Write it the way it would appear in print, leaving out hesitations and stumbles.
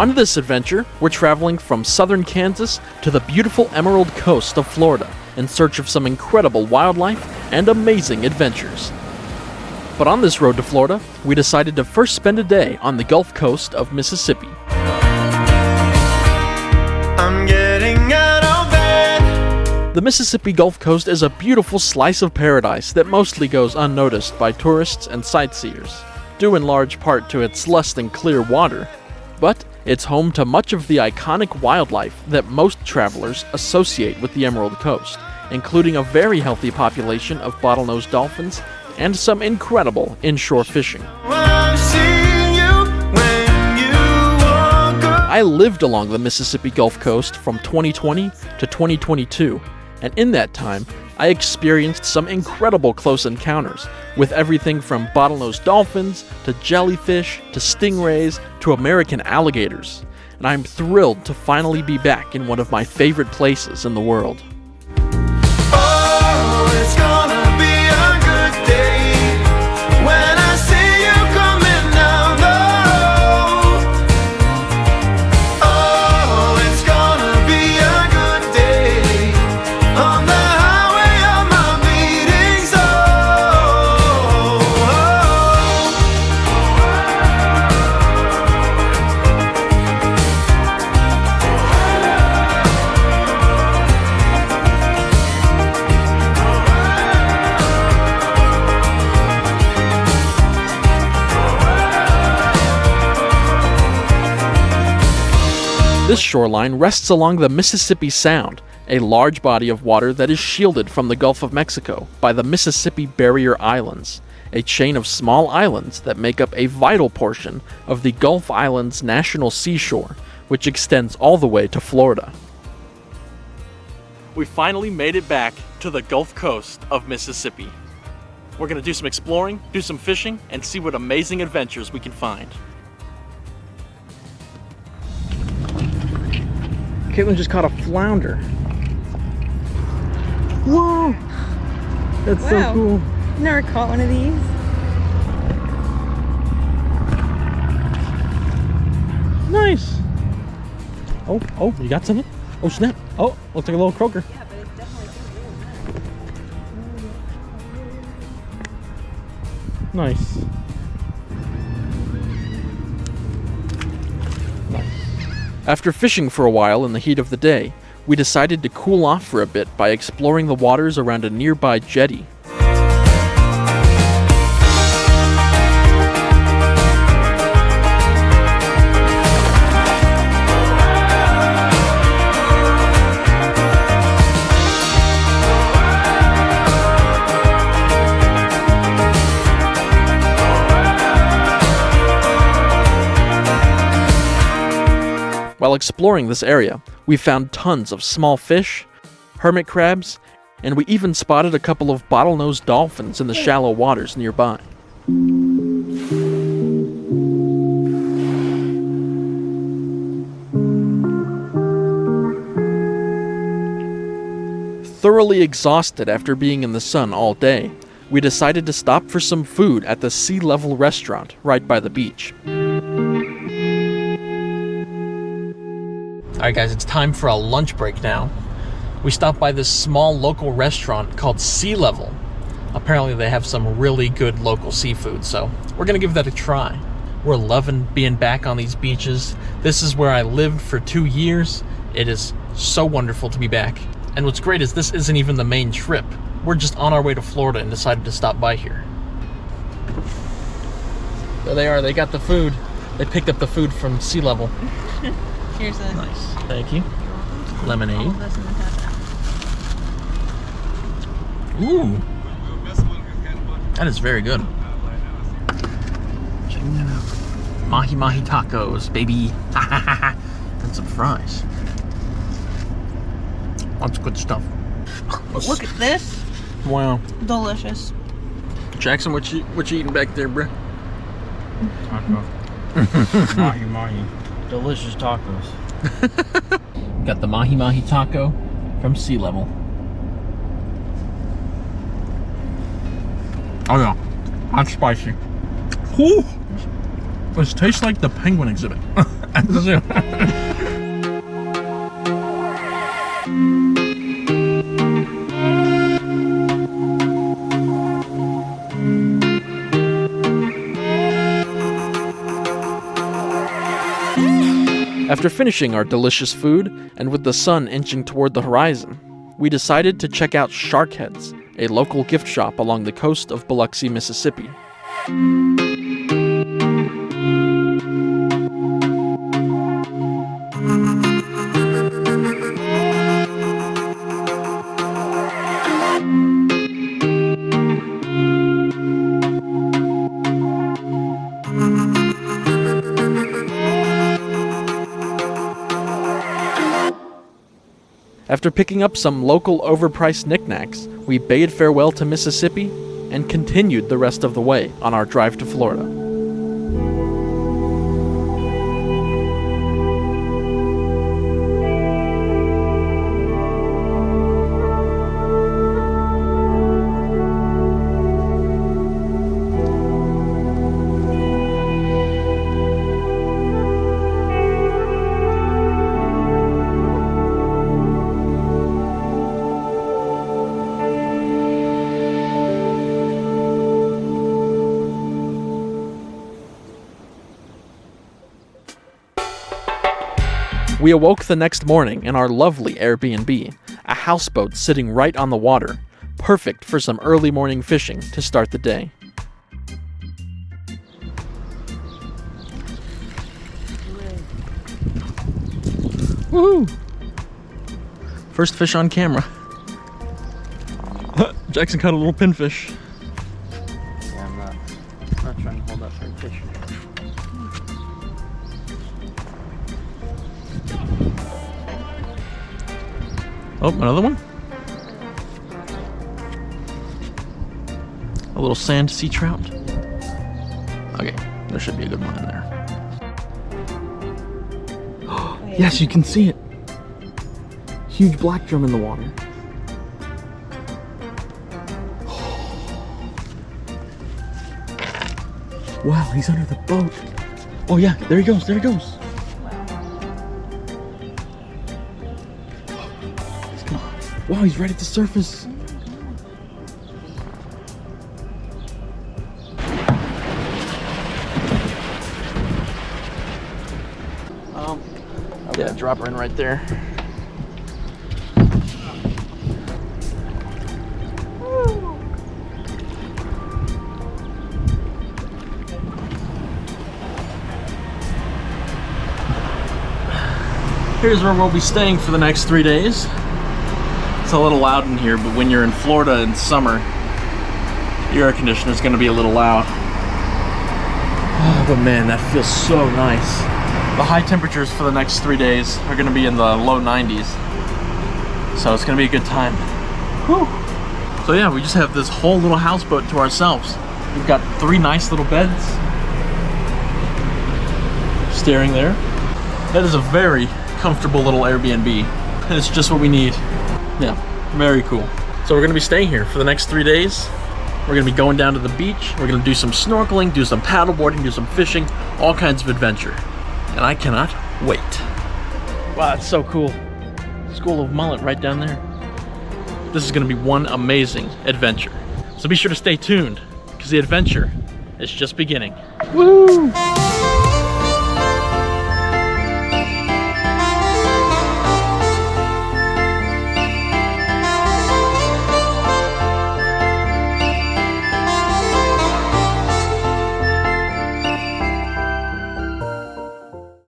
On this adventure, we're traveling from southern Kansas to the beautiful Emerald Coast of Florida in search of some incredible wildlife and amazing adventures. But on this road to Florida, we decided to first spend a day on the Gulf Coast of Mississippi. I'm getting out of bed. The Mississippi Gulf Coast is a beautiful slice of paradise that mostly goes unnoticed by tourists and sightseers, due in large part to its less than clear water. But it's home to much of the iconic wildlife that most travelers associate with the Emerald Coast, including a very healthy population of bottlenose dolphins and some incredible inshore fishing. I lived along the Mississippi Gulf Coast from 2020 to 2022, and in that time, I experienced some incredible close encounters with everything from bottlenose dolphins to jellyfish to stingrays to American alligators, and I'm thrilled to finally be back in one of my favorite places in the world. Oh, it's gonna be a good day when I see you coming down the road. Oh, it's gonna be a good day on the highway of my beating soul. This shoreline rests along the Mississippi Sound, a large body of water that is shielded from the Gulf of Mexico by the Mississippi Barrier Islands, a chain of small islands that make up a vital portion of the Gulf Islands National Seashore, which extends all the way to Florida. We finally made it back to the Gulf Coast of Mississippi. We're going to do some exploring, do some fishing, and see what amazing adventures we can find. Caitlin just caught a flounder. Whoa! That's so Wow. cool. Never caught one of these. Nice. Oh, you got something? Oh, snap. Oh, looks like a little croaker. Yeah, but it's definitely Nice. After fishing for a while in the heat of the day, we decided to cool off for a bit by exploring the waters around a nearby jetty. While exploring this area, we found tons of small fish, hermit crabs, and we even spotted a couple of bottlenose dolphins in the shallow waters nearby. Thoroughly exhausted after being in the sun all day, we decided to stop for some food at the Sea Level restaurant right by the beach. Alright guys, it's time for a lunch break now. We stopped by this small local restaurant called Sea Level. Apparently they have some really good local seafood, so we're gonna give that a try. We're loving being back on these beaches. This is where I lived for 2 years. It is so wonderful to be back. And what's great is this isn't even the main trip. We're just on our way to Florida and decided to stop by here. There they are, they got the food. They picked up the food from Sea Level. Here's a Nice, thank you. Lemonade. all of this in the top. Ooh, that is very good. Check that out. Mahi mahi tacos, baby. And some fries. That's good stuff. Look at this. Wow. Delicious. Jackson, what you eating back there, bruh? Taco. Mahi mahi. Delicious tacos. Got the mahi mahi taco from Sea Level. Oh yeah, that's spicy. Whew. This tastes like the penguin exhibit. After finishing our delicious food, and with the sun inching toward the horizon, we decided to check out Shark Heads, a local gift shop along the coast of Biloxi, Mississippi. After picking up some local overpriced knickknacks, we bade farewell to Mississippi and continued the rest of the way on our drive to Florida. We awoke the next morning in our lovely Airbnb, a houseboat sitting right on the water, perfect for some early morning fishing to start the day. Woohoo! First fish on camera. Jackson caught a little pinfish. Yeah, I'm not trying to hold up for a fish. Oh, another one. A little sand sea trout. Okay, there should be a good one in there. Yes, you can see it. Huge black drum in the water. Wow, he's under the boat. Oh yeah, there he goes, there he goes. Wow, he's right at the surface. Yeah, drop her in right there. Here's where we'll be staying for the next 3 days. It's a little loud in here, but when you're in Florida in summer, your air conditioner is going to be a little loud. Oh, but man, that feels so nice. The high temperatures for the next 3 days are going to be in the low 90s. So it's going to be a good time. Whew. So yeah, we just have this whole little houseboat to ourselves. We've got 3 nice little beds. Staring there. That is a very comfortable little Airbnb. And it's just what we need. Yeah, very cool. So we're gonna be staying here for the next 3 days. We're gonna be going down to the beach. We're gonna do some snorkeling, do some paddleboarding, do some fishing, all kinds of adventure. And I cannot wait. Wow, it's so cool. School of Mullet right down there. This is gonna be one amazing adventure. So be sure to stay tuned, because the adventure is just beginning. Woo!